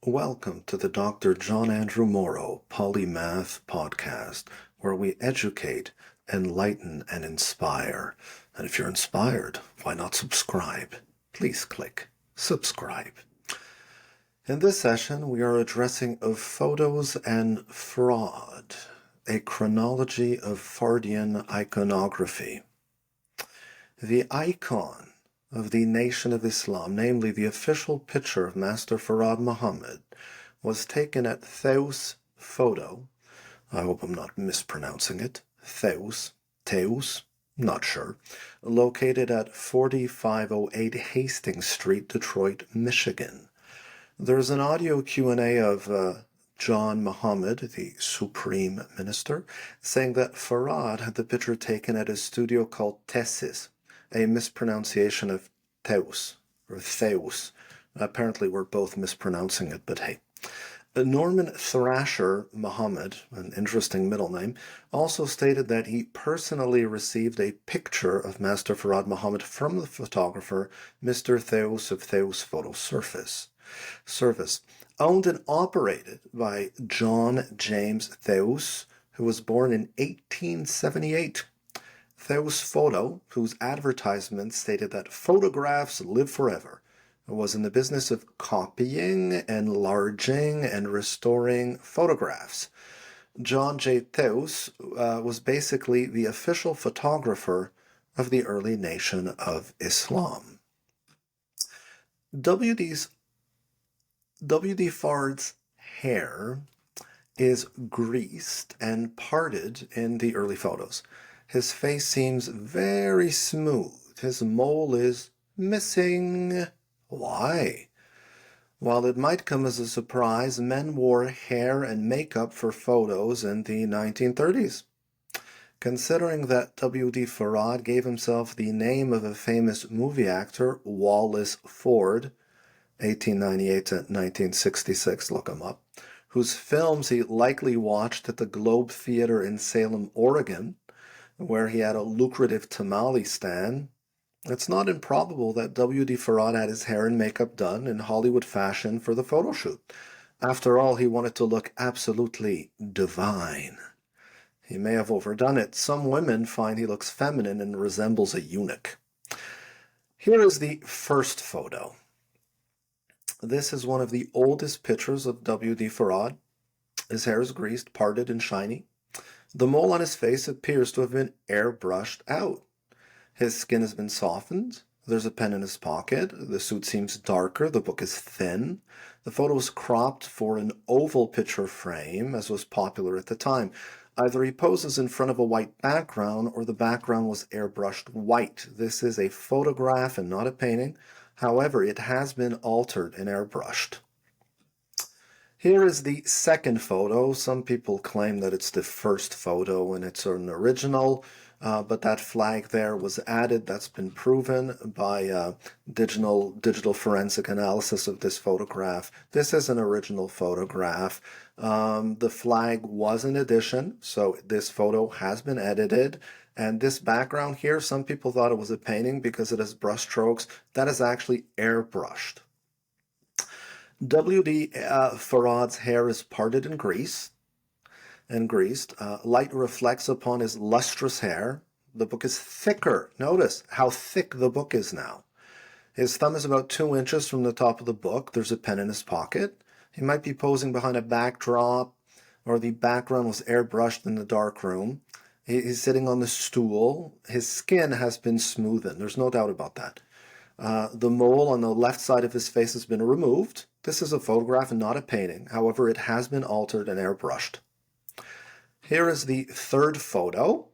Welcome to the Dr. John Andrew Morrow Polymath Podcast, where we educate, enlighten, and inspire. And if you're inspired, why not subscribe? Please click subscribe. In this session, we are addressing of photos and fraud, a chronology of Fardian iconography. The icon of the Nation of Islam, namely the official picture of Master Farad Muhammad, was taken at Theos Photo. I hope I'm not mispronouncing it. Theos, not sure. Located at 4508 Hastings Street, Detroit, Michigan. There's an audio Q&A of John Muhammad, the Supreme Minister, saying that Farad had the picture taken at a studio called Tessis, a mispronunciation of Theos, or Theos. Apparently we're both mispronouncing it, but hey. Norman Thrasher Muhammad, an interesting middle name, also stated that he personally received a picture of Master Farad Muhammad from the photographer Mr. Theos of Theos Photo Service, owned and operated by John James Theos, who was born in 1878. Theos Photo, whose advertisement stated that photographs live forever, was in the business of copying, enlarging, and restoring photographs. John J. Theos was basically the official photographer of the early Nation of Islam. W.D. Fard's hair is greased and parted in the early photos. His face seems very smooth. His mole is missing. Why? While it might come as a surprise, men wore hair and makeup for photos in the 1930s. Considering that W.D. Farad gave himself the name of a famous movie actor, Wallace Ford, 1898 to 1966, look him up, whose films he likely watched at the Globe Theater in Salem, Oregon, where he had a lucrative tamale stand, it's not improbable that W.D. Farad had his hair and makeup done in Hollywood fashion for the photo shoot. After all, he wanted to look absolutely divine. He may have overdone it. Some women find he looks feminine and resembles a eunuch. Here is the first photo. This is one of the oldest pictures of W.D. Farad. His hair is greased, parted, and shiny. The mole on his face appears to have been airbrushed out. His skin has been softened. There's a pen in his pocket. The suit seems darker. The book is thin. The photo is cropped for an oval picture frame, as was popular at the time. Either he poses in front of a white background or the background was airbrushed white. This is a photograph and not a painting. However, it has been altered and airbrushed. Here is the second photo. Some people claim that it's the first photo and it's an original, but that flag there was added. That's been proven by digital forensic analysis of this photograph. This is an original photograph. The flag was an addition, so this photo has been edited. And this background here, some people thought it was a painting because it has brush strokes. That is actually airbrushed. W.D. Farad's hair is parted and greased. Light reflects upon his lustrous hair. The book is thicker. Notice how thick the book is now. His thumb is about 2 inches from the top of the book. There's a pen in his pocket. He might be posing behind a backdrop, or the background was airbrushed in the dark room. He's sitting on the stool. His skin has been smoothened. There's no doubt about that. The mole on the left side of his face has been removed. This is a photograph and not a painting. However, it has been altered and airbrushed. Here is the third photo,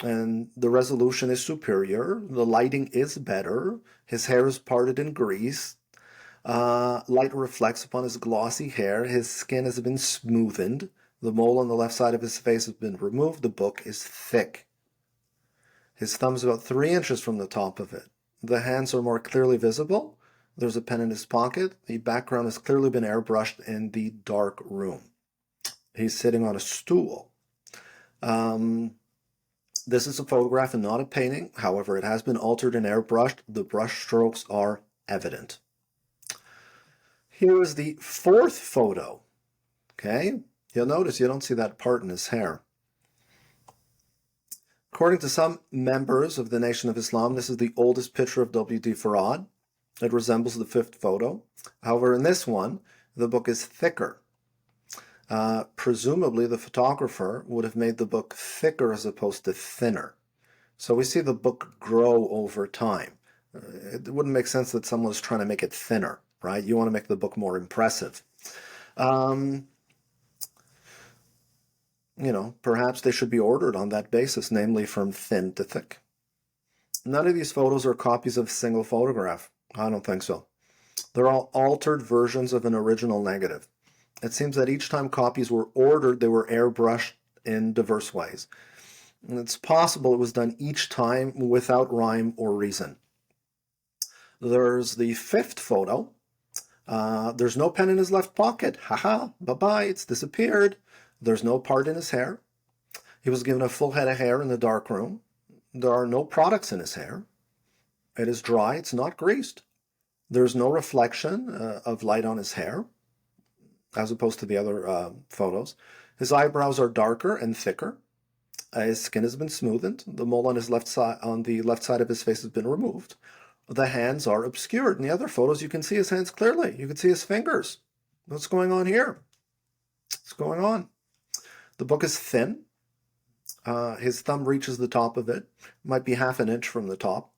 and the resolution is superior. The lighting is better. His hair is parted and greased. Light reflects upon his glossy hair. His skin has been smoothened. The mole on the left side of his face has been removed. The book is thick. His thumb is about 3 inches from the top of it. The hands are more clearly visible. There's a pen in his pocket. The background has clearly been airbrushed in the dark room. He's sitting on a stool. This is a photograph and not a painting. However, it has been altered and airbrushed. The brush strokes are evident. Here is the fourth photo. Okay, you'll notice you don't see that part in his hair. According to some members of the Nation of Islam, this is the oldest picture of W.D. Farad. It resembles the fifth photo. However, in this one, the book is thicker. Presumably, the photographer would have made the book thicker as opposed to thinner. So we see the book grow over time. It wouldn't make sense that someone was trying to make it thinner, right? You want to make the book more impressive. Perhaps they should be ordered on that basis, namely from thin to thick. None of these photos are copies of a single photograph. I don't think so. They're all altered versions of an original negative. It seems that each time copies were ordered, they were airbrushed in diverse ways. And it's possible it was done each time without rhyme or reason. There's the fifth photo. There's no pen in his left pocket. Haha, bye-bye, it's disappeared. There's no part in his hair. He was given a full head of hair in the dark room. There are no products in his hair. It is dry, it's not greased. There's no reflection of light on his hair, as opposed to the other photos. His eyebrows are darker and thicker. His skin has been smoothened. The mole on his left side, on the left side of his face, has been removed. The hands are obscured. In the other photos, you can see his hands clearly. You can see his fingers. What's going on here? What's going on? The book is thin. His thumb reaches the top of it. Might be half an inch from the top.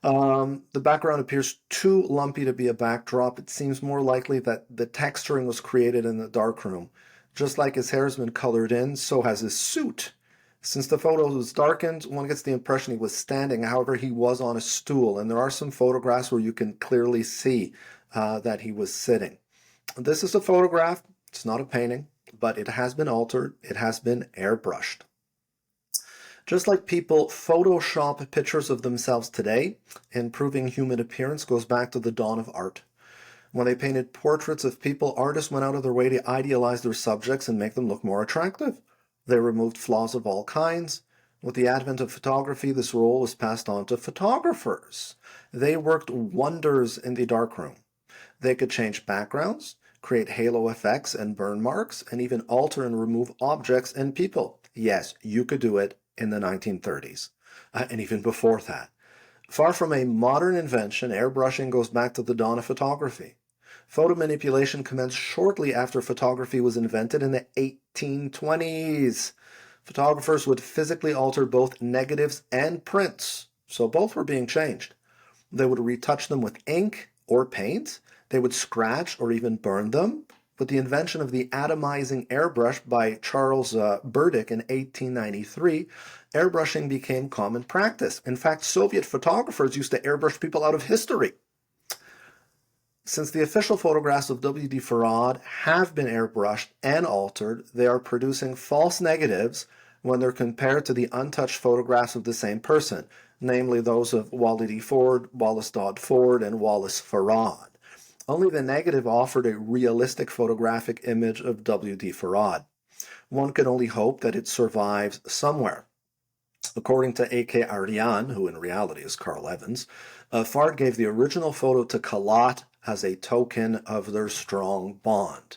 The background appears too lumpy to be a backdrop. It seems more likely that the texturing was created in the darkroom. Just like his hair has been colored in, so has his suit. Since the photo was darkened, one gets the impression he was standing. However, he was on a stool, and there are some photographs where you can clearly see that he was sitting. This is a photograph. It's not a painting, but it has been altered. It has been airbrushed. Just like people Photoshop pictures of themselves today, improving human appearance goes back to the dawn of art. When they painted portraits of people, artists went out of their way to idealize their subjects and make them look more attractive. They removed flaws of all kinds. With the advent of photography, this role was passed on to photographers. They worked wonders in the darkroom. They could change backgrounds, create halo effects and burn marks, and even alter and remove objects and people. Yes, you could do it in the 1930s, and even before that. Far from a modern invention, airbrushing goes back to the dawn of photography. Photo manipulation commenced shortly after photography was invented in the 1820s. Photographers would physically alter both negatives and prints, so both were being changed. They would retouch them with ink or paint. They would scratch or even burn them. With the invention of the atomizing airbrush by Charles Burdick in 1893, airbrushing became common practice. In fact, Soviet photographers used to airbrush people out of history. Since the official photographs of W.D. Farad have been airbrushed and altered, they are producing false negatives when they're compared to the untouched photographs of the same person, namely those of Wally D. Ford, Wallace Dodd Ford, and Wallace Farad. Only the negative offered a realistic photographic image of W.D. Farad. One can only hope that it survives somewhere. According to A.K. Aryan, who in reality is Carl Evans, Farad gave the original photo to Kalat as a token of their strong bond.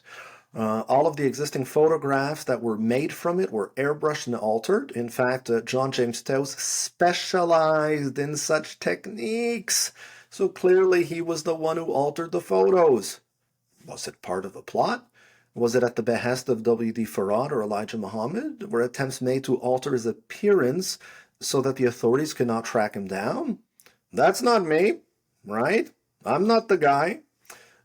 All of the existing photographs that were made from it were airbrushed and altered. In fact, John James Theos specialized in such techniques. So clearly he was the one who altered the photos. Was it part of a plot? Was it at the behest of W.D. Farad or Elijah Muhammad? Were attempts made to alter his appearance so that the authorities could not track him down? That's not me, right? I'm not the guy.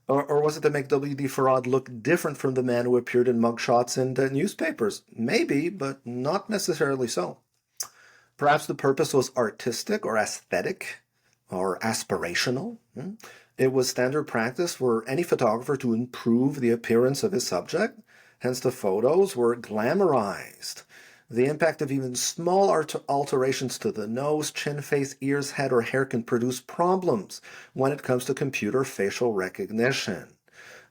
Or was it to make W.D. Farad look different from the man who appeared in mugshots and newspapers? Maybe, but not necessarily so. Perhaps the purpose was artistic or aesthetic or aspirational. It was standard practice for any photographer to improve the appearance of his subject. Hence, the photos were glamorized. The impact of even small alterations to the nose, chin, face, ears, head, or hair can produce problems when it comes to computer facial recognition.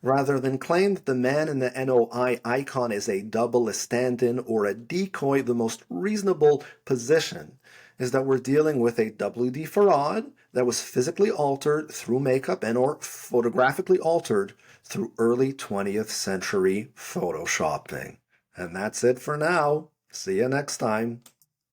Rather than claim that the man in the NOI icon is a double, a stand-in, or a decoy, the most reasonable position is that we're dealing with a W.D. Farad that was physically altered through makeup and or photographically altered through early 20th century photoshopping. And that's it for now. See you next time.